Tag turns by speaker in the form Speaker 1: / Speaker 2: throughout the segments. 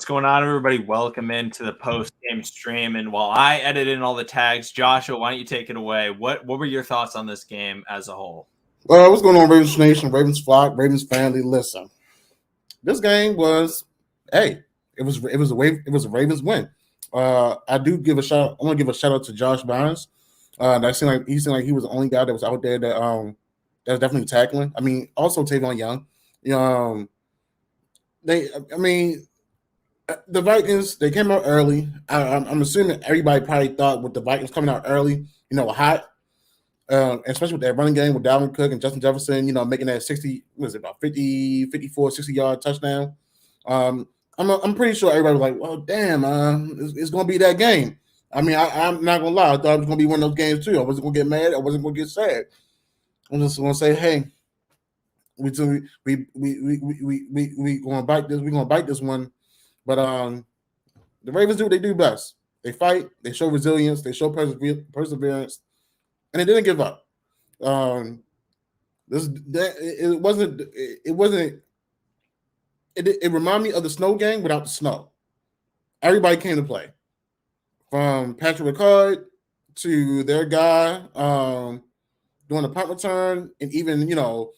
Speaker 1: going on, everybody? Welcome into the post-game stream. And while I edit in all the tags, Joshua, why don't you take it away? What were your thoughts on this game as a whole?
Speaker 2: What's going on, Ravens Nation, Ravens flock, Ravens family? Listen, this game was, hey, it was a Ravens win. I do give a shout. I want to give a shout out to Josh Bynes. That seemed like he was the only guy that was out there that was definitely tackling. I mean, also Tavon Young. The Vikings, they came out early. I'm assuming everybody probably thought with the Vikings coming out early, hot. Especially with that running game with Dalvin Cook and Justin Jefferson, making that 60, what is it, about 50, 54, 60-yard touchdown. I'm pretty sure everybody was like, well, damn, it's going to be that game. I mean, I'm not going to lie. I thought it was going to be one of those games, too. I wasn't going to get mad. I wasn't going to get sad. I'm just going to say, hey, we going to bite this. We're going to bite this one. But the Ravens do what they do best. They fight. They show resilience. They show perseverance. And it didn't give up. It reminded me of the snow game without the snow. Everybody came to play, from Patrick Ricard to their guy doing the punt return, and even doing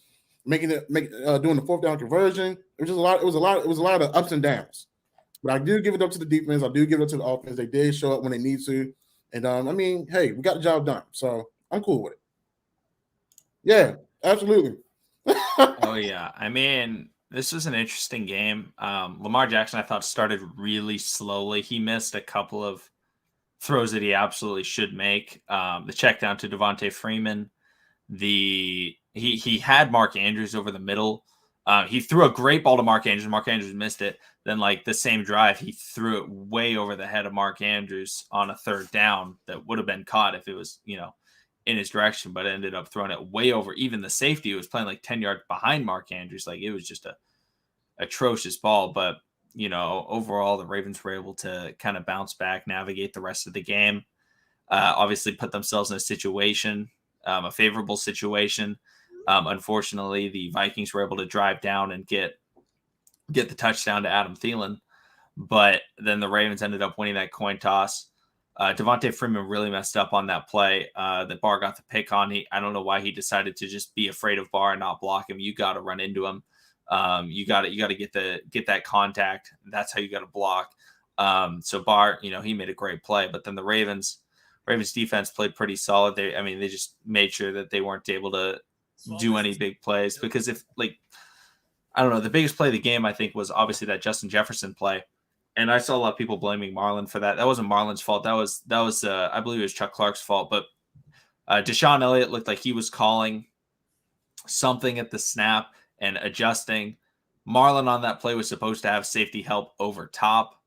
Speaker 2: the fourth down conversion. It was just a lot. It was a lot of ups and downs. But I do give it up to the defense. I do give it up to the offense. They did show up when they need to, and hey, we got the job done. So I'm cool with it. Yeah, absolutely.
Speaker 1: Oh, yeah. I mean, this was an interesting game. Lamar Jackson, I thought, started really slowly. He missed a couple of throws that he absolutely should make. The check down to Devontae Freeman. He had Mark Andrews over the middle. He threw a great ball to Mark Andrews. Mark Andrews missed it. Then, the same drive, he threw it way over the head of Mark Andrews on a third down that would have been caught if it was, in his direction, but ended up throwing it way over. Even the safety was playing 10 yards behind Mark Andrews. It was just a atrocious ball. But, overall, the Ravens were able to kind of bounce back, navigate the rest of the game, obviously put themselves in a situation, a favorable situation. Unfortunately, the Vikings were able to drive down and get the touchdown to Adam Thielen. But then the Ravens ended up winning that coin toss. Devontae Freeman really messed up on that play that Barr got the pick on. I don't know why he decided to just be afraid of Barr and not block him. You got to run into him. You got to get that contact. That's how you got to block. So Barr, he made a great play. But then the Ravens defense played pretty solid. They just made sure that they weren't able to do any big plays, because if I don't know, the biggest play of the game, I think, was obviously that Justin Jefferson play. And I saw a lot of people blaming Marlon for that. That wasn't Marlon's fault. That was I believe it was Chuck Clark's fault. But Deshaun Elliott looked like he was calling something at the snap and adjusting. Marlon on that play was supposed to have safety help over top,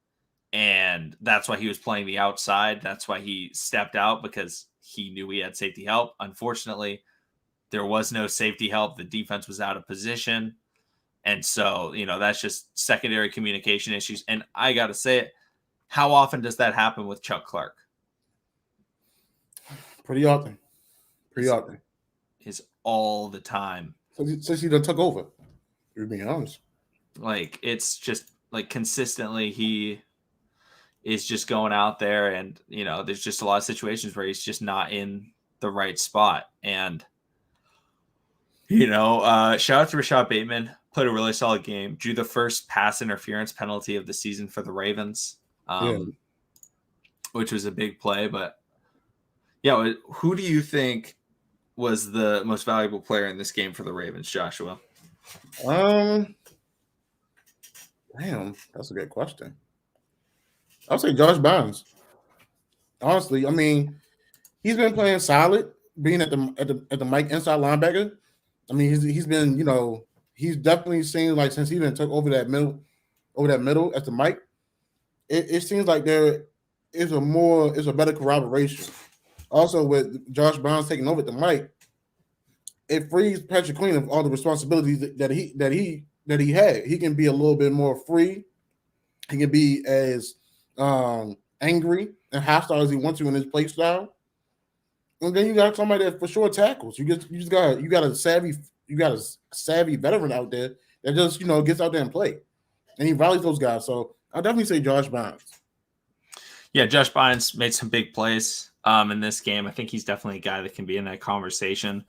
Speaker 1: and that's why he was playing the outside. That's why he stepped out, because he knew he had safety help. Unfortunately, there was no safety help. The defense was out of position. And so, that's just secondary communication issues. And I got to say it, how often does that happen with Chuck Clark?
Speaker 2: Pretty often.
Speaker 1: Is all the time.
Speaker 2: Since he done took over, you're being honest.
Speaker 1: It's just consistently he is just going out there, and, there's just a lot of situations where he's just not in the right spot. And, shout out to Rashad Bateman. Played a really solid game. Drew the first pass interference penalty of the season for the Ravens, which was a big play. But, yeah, who do you think was the most valuable player in this game for the Ravens, Joshua?
Speaker 2: Damn, that's a good question. I'll say Josh Bynes. Honestly, he's been playing solid, being at the Mike inside linebacker. He's been, he's definitely seemed like, since he even took over that middle at the mic, it seems like there is a better corroboration. Also, with Josh Bynes taking over at the mic, it frees Patrick Queen of all the responsibilities that he had. He can be a little bit more free. He can be as angry and hostile as he wants to in his play style. And then you got somebody that for sure tackles. You got a savvy veteran out there that just gets out there and play, and he rallies those guys. So I'll definitely say Josh Bynes.
Speaker 1: Yeah, Josh Bynes made some big plays in this game. I think he's definitely a guy that can be in that conversation.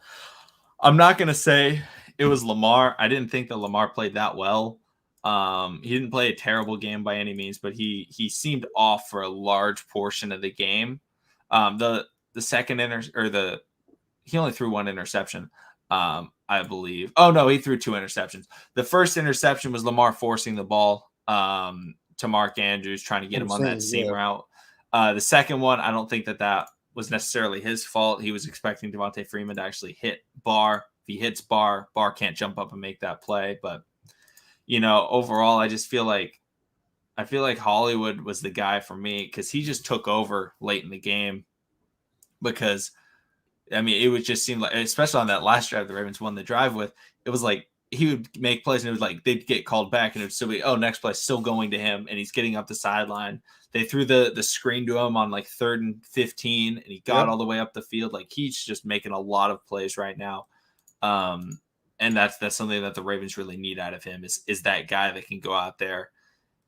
Speaker 1: I'm not going to say it was Lamar. I didn't think that Lamar played that well. He didn't play a terrible game by any means, but he seemed off for a large portion of the game. The second he only threw one interception, I believe. Oh no, he threw two interceptions. The first interception was Lamar forcing the ball to Mark Andrews, trying to get him on that seam route. The second one, I don't think that was necessarily his fault. He was expecting Devontae Freeman to actually hit Barr. If he hits Barr can't jump up and make that play. But overall, I feel like Hollywood was the guy for me because he just took over late in the game. Because I mean, it would just seem like, especially on that last drive the Ravens won the drive with, it was like he would make plays and it was like they'd get called back and it would still be, next play still going to him and he's getting up the sideline. They threw the screen to him on like 3rd and 15 and he got all the way up the field. Like he's just making a lot of plays right now. And that's something that the Ravens really need out of him is that guy that can go out there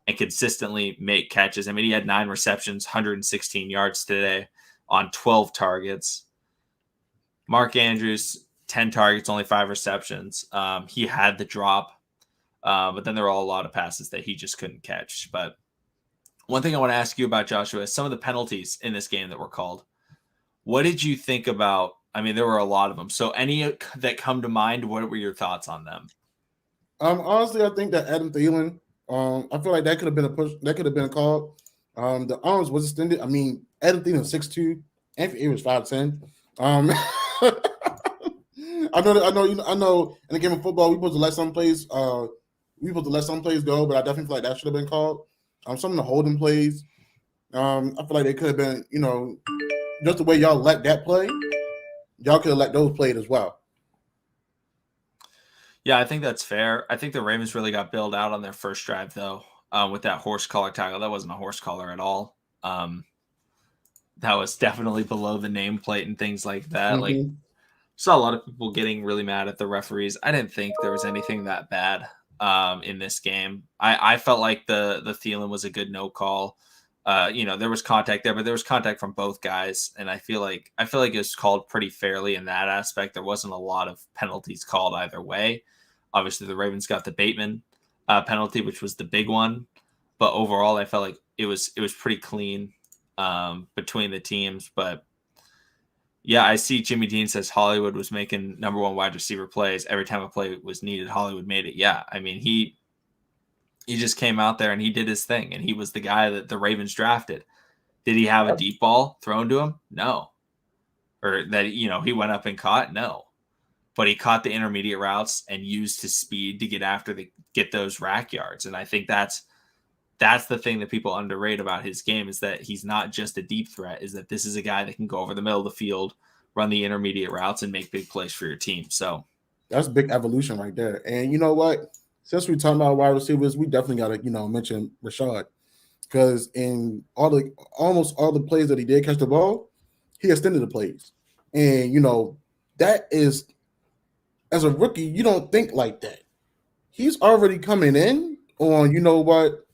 Speaker 1: and consistently make catches. I mean, he had 9 receptions, 116 yards today on 12 targets. Mark Andrews, 10 targets, only 5 receptions. He had the drop, but then there were a lot of passes that he just couldn't catch. But one thing I want to ask you about, Joshua, is some of the penalties in this game that were called. What did you think about? I mean, there were a lot of them. So any that come to mind, what were your thoughts on them?
Speaker 2: Honestly, I think that Adam Thielen, I feel like that could have been a push. That could have been called. The arms was extended. I mean, Adam Thielen was 6'2", and he was 5'10". I know. In the game of football, we supposed to let some plays. Go, but I definitely feel like that should have been called. Some of the holding plays, I feel like they could have been, just the way y'all let that play, y'all could have let those played as well.
Speaker 1: Yeah, I think that's fair. I think the Ravens really got bailed out on their first drive, though, with that horse collar tackle. That wasn't a horse collar at all. That was definitely below the nameplate and things like that.
Speaker 2: Mm-hmm.
Speaker 1: Like, saw a lot of people getting really mad at the referees. I didn't think there was anything that bad in this game. I felt like the Thielen was a good no call. There was contact there, but there was contact from both guys, and I feel like it was called pretty fairly in that aspect. There wasn't a lot of penalties called either way. Obviously, the Ravens got the Bateman penalty, which was the big one, but overall, I felt like it was pretty clean between the teams. But yeah, I see Jimmy Dean says Hollywood was making number 1 wide receiver plays every time a play was needed. Hollywood made it. Yeah, I mean he just came out there and he did his thing, and he was the guy that the Ravens drafted. Did he have a deep ball thrown to him? No. Or that he went up and caught? No. But he caught the intermediate routes and used his speed to get those rack yards. And I think that's the thing that people underrate about his game is that he's not just a deep threat, is that this is a guy that can go over the middle of the field, run the intermediate routes, and make big plays for your team. So
Speaker 2: that's big evolution right there. And you know what? Since we're talking about wide receivers, we definitely got to, mention Rashad. Because in almost all the plays that he did catch the ball, he extended the plays. And, that is, as a rookie, you don't think like that. He's already coming in on, what?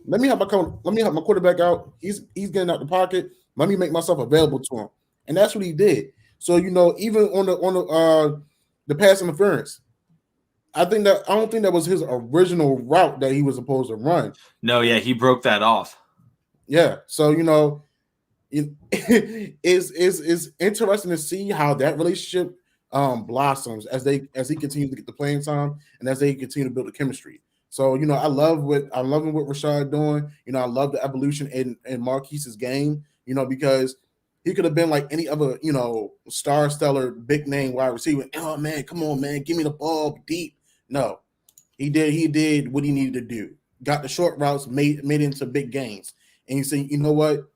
Speaker 2: Let me have my quarterback out. He's getting out the pocket. Let me make myself available to him. And that's what he did. So, even on the pass interference, I don't think that was his original route that he was supposed to run.
Speaker 1: No, yeah, he broke that off.
Speaker 2: Yeah. So, it's interesting to see how that relationship blossoms as he continues to get the playing time and as they continue to build the chemistry. So, I love what Rashad doing. I love the evolution in Marquise's game, because he could have been like any other, stellar, big name wide receiver. Oh man, come on, man, give me the ball deep. No, he did what he needed to do. Got the short routes, made it into big gains. And you say, you know what?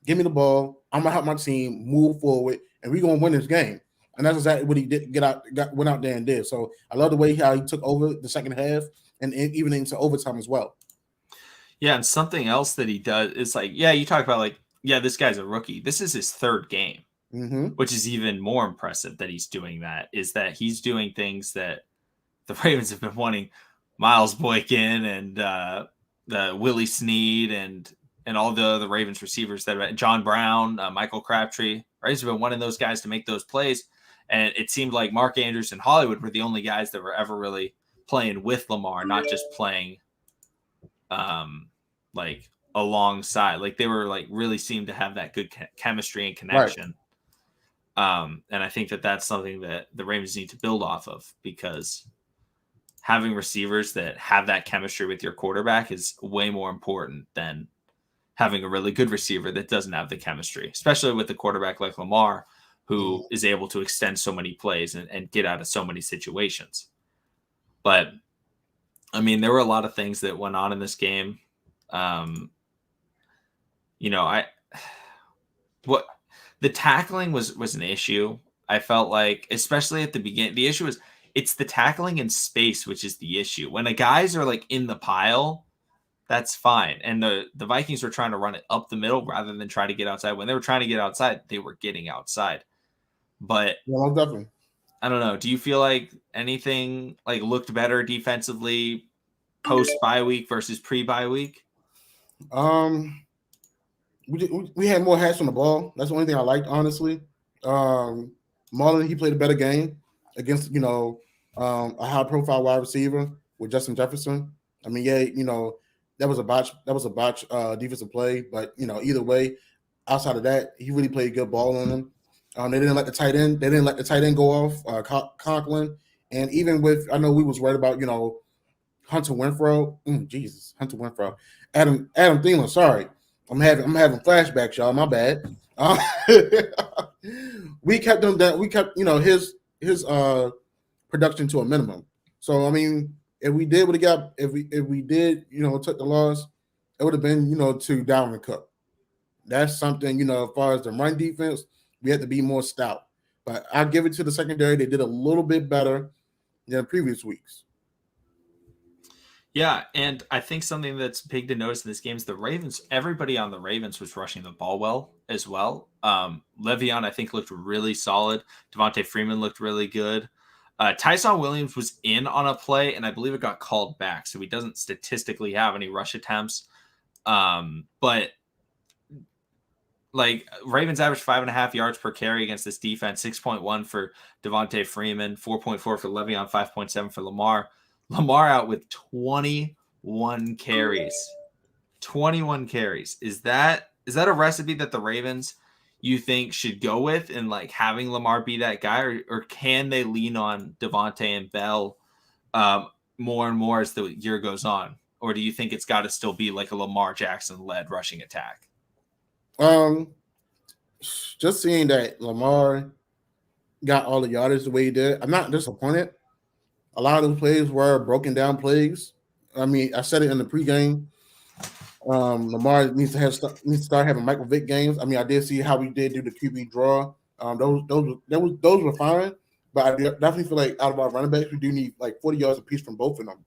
Speaker 2: Give me the ball. I'm gonna help my team move forward, and we're gonna win this game. And that's exactly what he did. Went out there and did. So I love the way how he took over the second half and even into overtime as well.
Speaker 1: Yeah, and something else that he does is like, yeah, you talk about like, yeah, this guy's a rookie. This is his 3rd game, which is even more impressive that he's doing that. Is that he's doing things that the Ravens have been wanting. Miles Boykin and the Willie Snead and all the Ravens receivers that John Brown, Michael Crabtree, right? He's been wanting those guys to make those plays. And it seemed like Mark Andrews and Hollywood were the only guys that were ever really playing with Lamar, not just playing like alongside. Like they were like really seemed to have that good chemistry and
Speaker 2: Right.
Speaker 1: connection. And I think that that's something that the Ravens need to build off of, because having receivers that have that chemistry with your quarterback is way more important than having a really good receiver that doesn't have the chemistry, especially with a quarterback like Lamar, who is able to extend so many plays and get out of so many situations. But I mean, there were a lot of things that went on in this game. What the tackling was an issue. I felt like, especially at the beginning, the issue is it's the tackling in space, which is the issue. When the guys are like in the pile, that's fine. And the Vikings were trying to run it up the middle rather than try to get outside. When they were trying to get outside, they were getting outside. But
Speaker 2: Yeah, definitely.
Speaker 1: I don't know. Do you feel like anything like looked better defensively post bye week versus pre bye week?
Speaker 2: We had more hats on the ball. That's the only thing I liked, honestly. Marlon, he played a better game against a high profile wide receiver with Justin Jefferson. I mean, yeah, that was a botch defensive play, but either way, outside of that, he really played good ball on him. They didn't let the tight end go off, Conklin, and even with, I know we was worried about Hunter Winfrey. Hunter Winfrey. Adam Thielen. Sorry, I'm having flashbacks, y'all. My bad. We kept him down. We kept his production to a minimum. So I mean, if we did took the loss, it would have been to Dalvin Cook. That's something as far as the run defense, we had to be more stout. But I give it to the secondary. They did a little bit better than previous weeks.
Speaker 1: Yeah, and I think something that's big to notice in this game is the Ravens. Everybody on the Ravens was rushing the ball well as well. Le'Veon, I think, looked really solid. Devontae Freeman looked really good. Tyson Williams was in on a play, and I believe it got called back, so he doesn't statistically have any rush attempts. But like Ravens averaged 5.5 yards per carry against this defense, 6.1 for Devontae Freeman, 4.4 for Le'Veon, 5.7 for Lamar. Lamar out with 21 carries. 21 carries. Is that a recipe that the Ravens you think should go with, and like having Lamar be that guy, or can they lean on Devontae and Bell more and more as the year goes on? Or do you think it's got to still be like a Lamar Jackson led rushing attack?
Speaker 2: Just seeing that Lamar got all the yardage the way he did, I'm not disappointed. A lot of those plays were broken down plays. I mean, I said it in the pregame. Lamar needs to start having Michael Vick games. I mean, I did see how we did do the QB draw. Those were fine, but I definitely feel like out of our running backs, we do need like 40 yards apiece from both of them,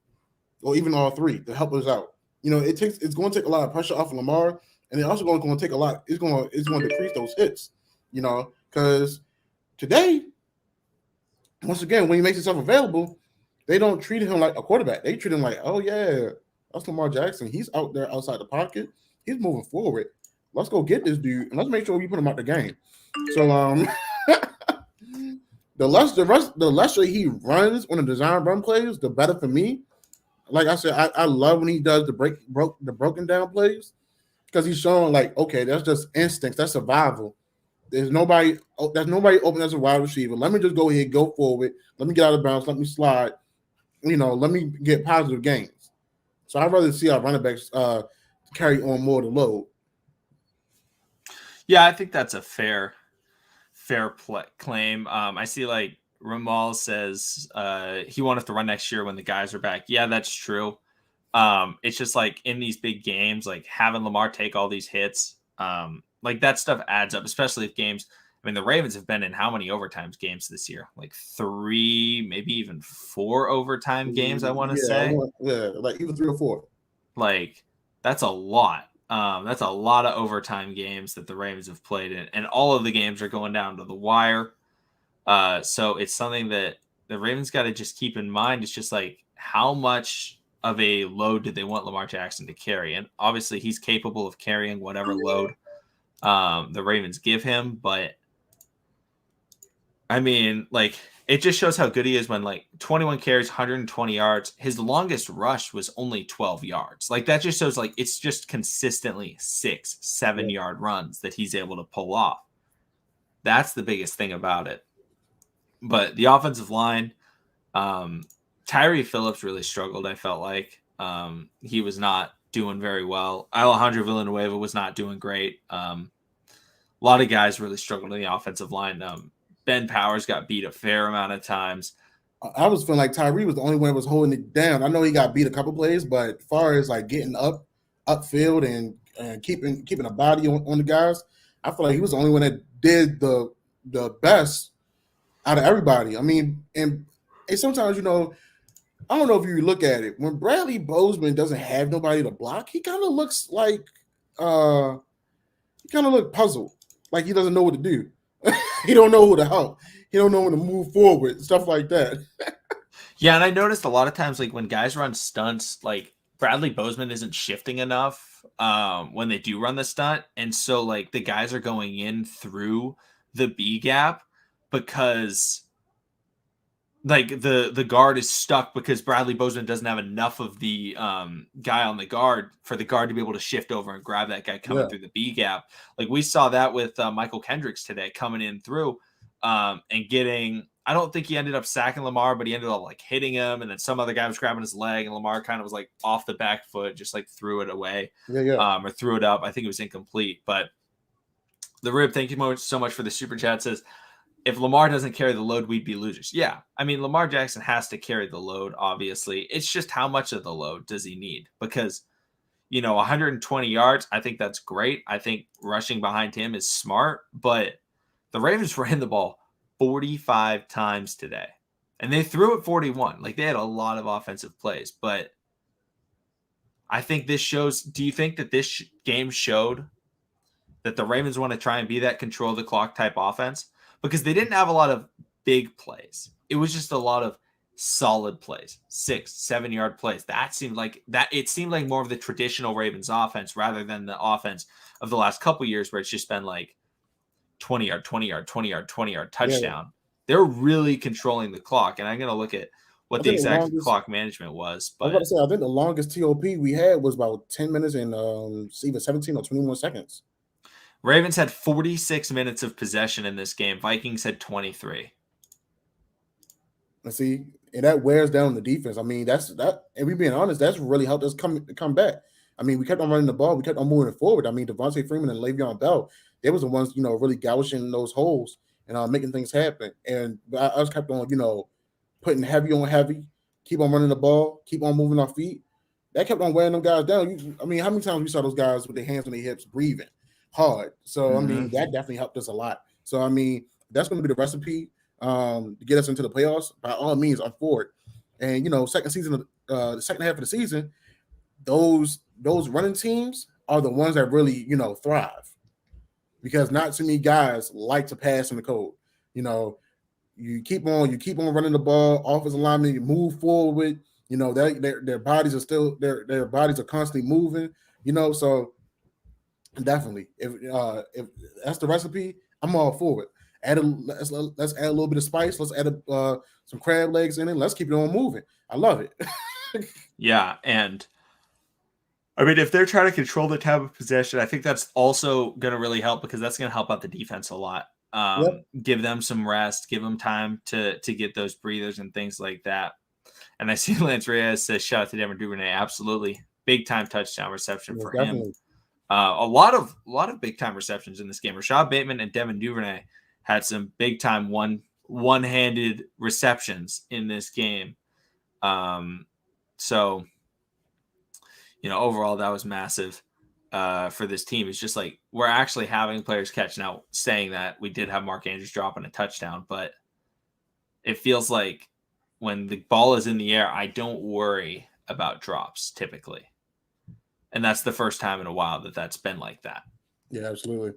Speaker 2: or even all three, to help us out. It's going to take a lot of pressure off of Lamar, and it's also going to take a lot. It's going to decrease those hits. Because today, once again, when he makes himself available, they don't treat him like a quarterback. They treat him like, oh yeah, that's Lamar Jackson. He's out there outside the pocket. He's moving forward. Let's go get this dude, and let's make sure we put him out the game. So the lesser he runs on the design run plays, the better for me. Like I said, I love when he does the broken down plays, because he's showing like, okay, that's just instincts, that's survival. There's nobody open as a wide receiver. Let me just go ahead, go forward. Let me get out of bounds. Let me slide. Let me get positive gains. So I'd rather see our running backs carry on more of the load.
Speaker 1: Yeah, I think that's a fair claim. I see like Ramal says he won't have to run next year when the guys are back. Yeah, that's true. It's just like in these big games, like having Lamar take all these hits, like that stuff adds up, especially if games. I mean, the Ravens have been in how many overtime games this year? Like 3, maybe even 4 overtime games, I want to say.
Speaker 2: Like even 3 or 4.
Speaker 1: Like that's a lot. That's a lot of overtime games that the Ravens have played in, and all of the games are going down to the wire. So it's something that the Ravens got to just keep in mind. It's just like how much of a load did they want Lamar Jackson to carry? And obviously he's capable of carrying whatever load the Ravens give him. But I mean, like, it just shows how good he is when, like, 21 carries, 120 yards. His longest rush was only 12 yards. Like, that just shows, like, it's just consistently 6-7 yard runs that he's able to pull off. That's the biggest thing about it. But the offensive line, Tyree Phillips really struggled, I felt like. He was not doing very well. Alejandro Villanueva was not doing great. A lot of guys really struggled in the offensive line. Ben Powers got beat a fair amount of times.
Speaker 2: I was feeling like Tyree was the only one that was holding it down. I know he got beat a couple plays, but as far as like getting upfield and keeping a body on the guys, I feel like he was the only one that did the best out of everybody. I mean, and sometimes, you know, I don't know if you look at it, when Bradley Bozeman doesn't have nobody to block, he kind of looks like he kind of look puzzled, like he doesn't know what to do. He don't know who to help. He don't know when to move forward, stuff like that.
Speaker 1: Yeah, and I noticed a lot of times, like, when guys run stunts, like, Bradley Bozeman isn't shifting enough when they do run the stunt. And so, like, the guys are going in through the B gap because, like, the guard is stuck because Bradley Bozeman doesn't have enough of the guy on the guard for the guard to be able to shift over and grab that guy coming through the B gap. Like, we saw that with Michael Kendricks today coming in through and getting – I don't think he ended up sacking Lamar, but he ended up, like, hitting him, and then some other guy was grabbing his leg, and Lamar kind of was, like, off the back foot, just, like, threw it away or threw it up. I think it was incomplete. But the Rib, thank you so much for the super chat, says, if Lamar doesn't carry the load, we'd be losers. Yeah. I mean, Lamar Jackson has to carry the load, obviously. It's just how much of the load does he need? Because, you know, 120 yards, I think that's great. I think rushing behind him is smart. But the Ravens ran the ball 45 times today. And they threw it 41. Like, they had a lot of offensive plays. But I think this shows – do you think that this game showed that the Ravens want to try and be that control the clock type offense? Because they didn't have a lot of big plays. It was just a lot of solid plays, 6-7 yard plays. That seemed like that. It seemed like more of the traditional Ravens offense rather than the offense of the last couple years where it's just been like 20 yard, 20 yard, 20 yard, 20 yard touchdown. Yeah. They're really controlling the clock. And I'm going to look at what the exact clock management was. But
Speaker 2: I was about to say, I think the longest TOP we had was about 10 minutes and either 17 or 21 seconds.
Speaker 1: Ravens had 46 minutes of possession in this game. Vikings had 23.
Speaker 2: Let's see, and that wears down the defense. I mean, that's that. And we being honest, that's really helped us come back. I mean, we kept on running the ball, we kept on moving forward. I mean, Devontae Freeman and Le'Veon Bell, they was the ones, you know, really gouging those holes and making things happen. And I us kept on, you know, putting heavy on heavy, keep on running the ball, keep on moving our feet. That kept on wearing them guys down. I mean, how many times we saw those guys with their hands on their hips breathing hard? So I mean, that definitely helped us a lot. So I mean, that's going to be the recipe to get us into the playoffs. By all means, I'm for it. And you know, the second half of the season, those running teams are the ones that really, you know, thrive, because not too many guys like to pass in the code. You know, you keep on running the ball, offensive linemen, you move forward. You know, their bodies are still their bodies are constantly moving. You know, so definitely, if that's the recipe, I'm all for it. Let's add a little bit of spice. Let's add some crab legs in it. Let's keep it on moving. I love it.
Speaker 1: Yeah, and I mean, if they're trying to control the time of possession, I think that's also going to really help, because that's going to help out the defense a lot. Give them some rest, give them time to get those breathers and things like that. And I see Lance Reyes says, shout out to Devin Duvernay. Absolutely. Big time touchdown reception for him. A lot of big time receptions in this game. Rashad Bateman and Devin Duvernay had some big time one-handed receptions in this game. So, you know, overall that was massive for this team. It's just like, we're actually having players catch. Now, saying that, we did have Mark Andrews dropping a touchdown, but it feels like when the ball is in the air, I don't worry about drops typically. And that's the first time in a while that's been like that.
Speaker 2: Yeah, absolutely.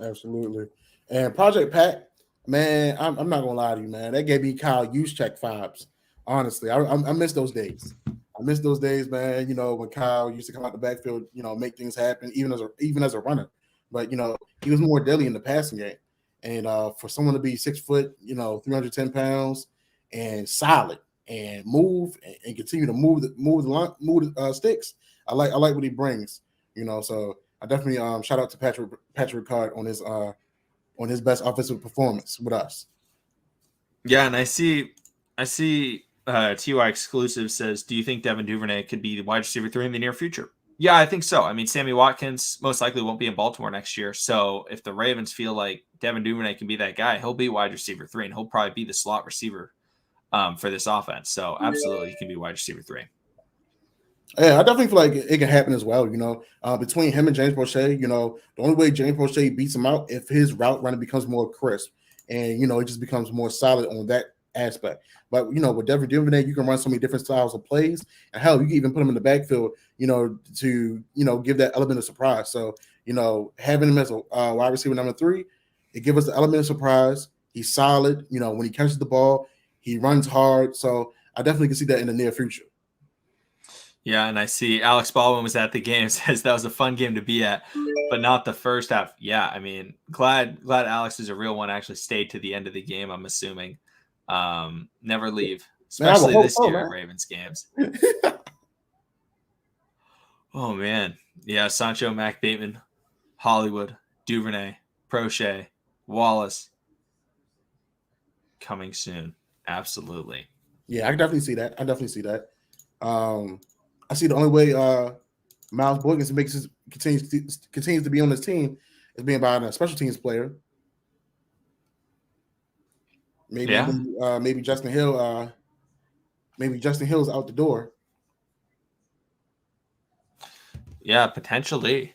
Speaker 2: Absolutely. And Project Pat, man, I'm not going to lie to you, man. That gave me Kyle Juszczyk vibes. Honestly, I miss those days. I miss those days, man. When Kyle used to come out the backfield, make things happen, even as a runner. But he was more deadly in the passing game. And for someone to be 6 foot, 310 pounds, and solid and move and continue to move the sticks, I like what he brings. So I definitely shout out to Patrick Ricard on his best offensive performance with us.
Speaker 1: Yeah, and I see TY Exclusive says, do you think Devin Duvernay could be the wide receiver 3 in the near future? Yeah, I think so. I mean, Sammy Watkins most likely won't be in Baltimore next year. So if the Ravens feel like Devin Duvernay can be that guy, he'll be wide receiver 3, and he'll probably be the slot receiver for this offense. So absolutely, he can be wide receiver 3.
Speaker 2: Yeah, I definitely feel like it can happen as well. Between him and James Prochet, the only way James Prochet beats him out if his route running becomes more crisp, and it just becomes more solid on that aspect. But with Devin Duvernay, you can run so many different styles of plays, and hell, you can even put him in the backfield, to give that element of surprise. So having him as a wide receiver number 3, it gives us the element of surprise. He's solid. When he catches the ball, he runs hard. So I definitely can see that in the near future.
Speaker 1: Yeah, and I see Alex Baldwin was at the game, says that was a fun game to be at, but not the first half. Yeah, I mean, glad Alex is a real one, actually stayed to the end of the game, I'm assuming. Never leave, especially this year at Ravens games. Oh, man. Yeah, Sancho, Mac Bateman, Hollywood, Duvernay, Prochet, Wallace. Coming soon. Absolutely.
Speaker 2: Yeah, I definitely see that. I see the only way Miles Boykins continues to be on this team is being by a special teams player. Maybe Justin Hill. Maybe Justin Hill's out the door.
Speaker 1: Yeah, potentially.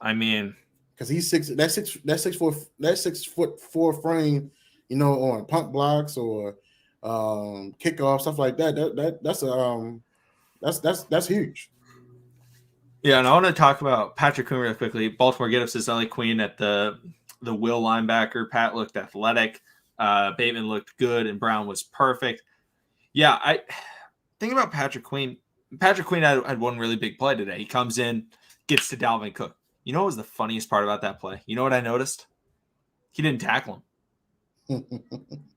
Speaker 1: I mean,
Speaker 2: because he's 6'4" frame, on pump blocks or kickoff stuff like that. That's huge.
Speaker 1: Yeah, and I want to talk about Patrick Queen really quickly. Baltimore get up says Ellie Queen at the will linebacker. Pat looked athletic. Bateman looked good, and Brown was perfect. Yeah, I think about Patrick Queen. Patrick Queen had one really big play today. He comes in, gets to Dalvin Cook. You know what was the funniest part about that play? You know what I noticed? He didn't tackle him.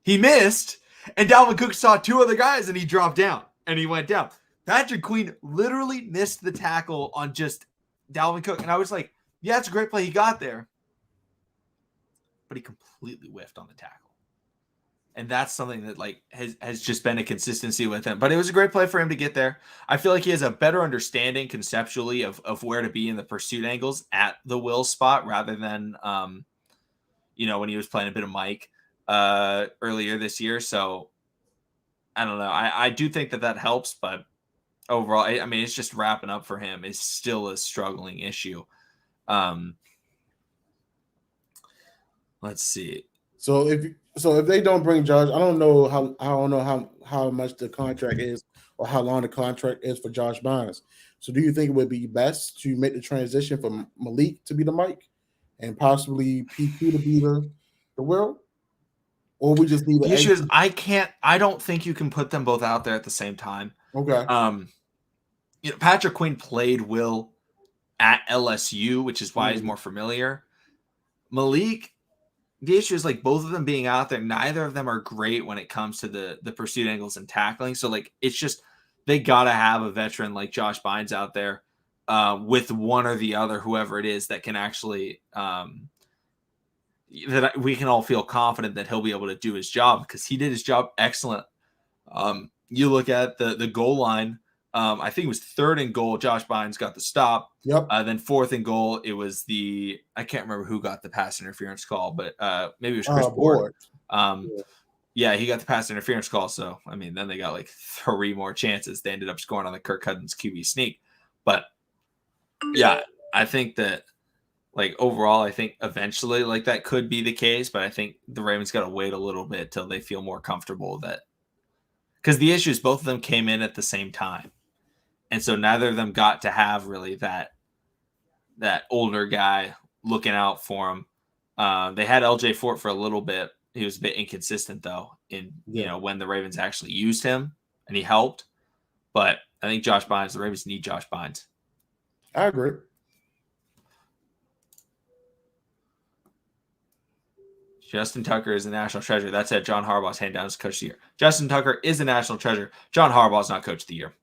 Speaker 1: He missed, and Dalvin Cook saw 2 other guys, and he dropped down, and he went down. Patrick Queen literally missed the tackle on just Dalvin Cook. And I was like, yeah, it's a great play. He got there. But he completely whiffed on the tackle. And that's something that has just been a consistency with him. But it was a great play for him to get there. I feel like he has a better understanding conceptually of where to be in the pursuit angles at the will spot rather than, when he was playing a bit of Mike earlier this year. So I don't know. I do think that helps, but overall, I mean, it's just wrapping up for him is still a struggling issue. Let's see.
Speaker 2: So if they don't bring Josh, I don't know how much the contract is or how long the contract is for Josh Bynes. So do you think it would be best to make the transition from Malik to be the Mike and possibly PQ to be the Will? Or we just need
Speaker 1: the issue is I don't think you can put them both out there at the same time.
Speaker 2: Okay.
Speaker 1: Patrick Queen played Will at LSU, which is why he's more familiar. Malik, the issue is both of them being out there, neither of them are great when it comes to the pursuit angles and tackling. So it's just they gotta have a veteran like Josh Bynes out there with one or the other, whoever it is, that can actually that we can all feel confident that he'll be able to do his job because he did his job excellent. You look at the goal line. I think it was 3rd and goal. Josh Bynes got the stop.
Speaker 2: Yep.
Speaker 1: Then 4th and goal, it was I can't remember who got the pass interference call, but maybe it was Chris Board. Yeah, he got the pass interference call. So, I mean, then they got 3 more chances. They ended up scoring on the Kirk Cousins QB sneak. But, yeah, I think that, overall, I think eventually, that could be the case. But I think the Ravens got to wait a little bit till they feel more comfortable that – because the issue is both of them came in at the same time. And so neither of them got to have really that older guy looking out for him. They had LJ Fort for a little bit. He was a bit inconsistent though when the Ravens actually used him. and he helped. But I think Josh Bynes, the Ravens need Josh Bynes.
Speaker 2: I agree.
Speaker 1: Justin Tucker is a national treasure. That said, John Harbaugh's hand down as coach of the year. Justin Tucker is a national treasure. John Harbaugh's not coach of the year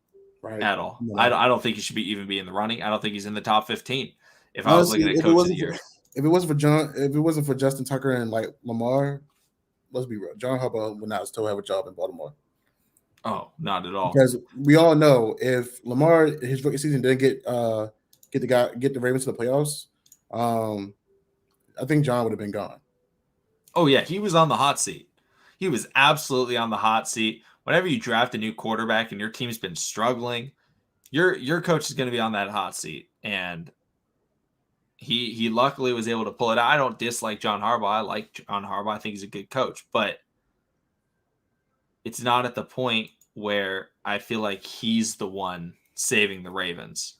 Speaker 1: at all. No. I don't think he should even be in the running. I don't think he's in the top 15. If I was looking at coach of the year.
Speaker 2: If it wasn't for Justin Tucker and like Lamar, let's be real, John Harbaugh would not still have a job in Baltimore.
Speaker 1: Oh, not at all.
Speaker 2: Because we all know if Lamar his rookie season didn't get the Ravens to the playoffs, I think John would have been gone.
Speaker 1: Oh yeah, he was on the hot seat. He was absolutely on the hot seat. Whenever you draft a new quarterback and your team's been struggling, your coach is going to be on that hot seat, and he luckily was able to pull it out. I don't dislike John Harbaugh. I like John Harbaugh. I think he's a good coach, but it's not at the point where I feel like he's the one saving the Ravens.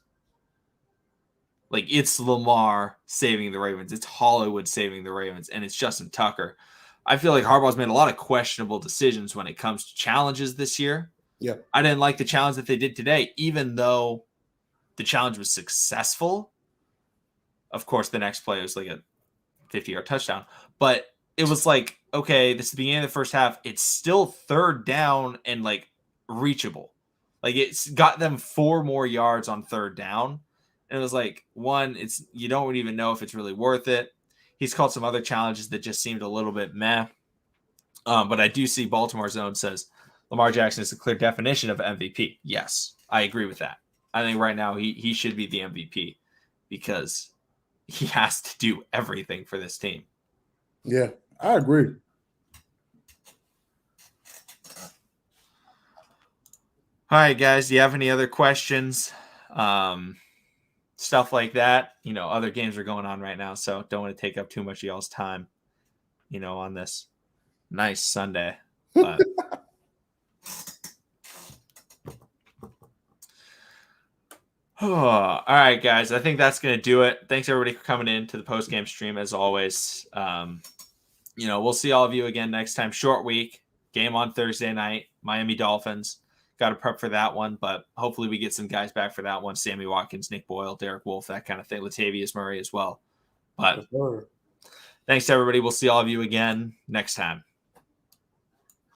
Speaker 1: Like, it's Lamar saving the Ravens. It's Hollywood saving the Ravens, and it's Justin Tucker. I feel like Harbaugh's made a lot of questionable decisions when it comes to challenges this year.
Speaker 2: Yeah.
Speaker 1: I didn't like the challenge that they did today, even though the challenge was successful. Of course, the next play was like a 50-yard touchdown. But it was like, okay, this is the beginning of the first half. It's still third down and, like, reachable. Like, it's got them 4 more yards on third down. And it was like, one, you don't even know if it's really worth it. He's called some other challenges that just seemed a little bit meh. But I do see Baltimore Zone says Lamar Jackson is a clear definition of MVP. Yes, I agree with that. I think right now he should be the MVP because he has to do everything for this team.
Speaker 2: Yeah, I agree.
Speaker 1: All right, guys, do you have any other questions? Stuff like that. Other games are going on right now, so don't want to take up too much of y'all's time, on this nice Sunday. But all right, guys, I think that's going to do it. Thanks, everybody, for coming in to the post-game stream, as always. We'll see all of you again next time. Short week, game on Thursday night, Miami Dolphins. Got to prep for that one, but hopefully we get some guys back for that one. Sammy Watkins, Nick Boyle, Derek Wolfe, that kind of thing. Latavius Murray as well. But thanks, everybody. We'll see all of you again next time.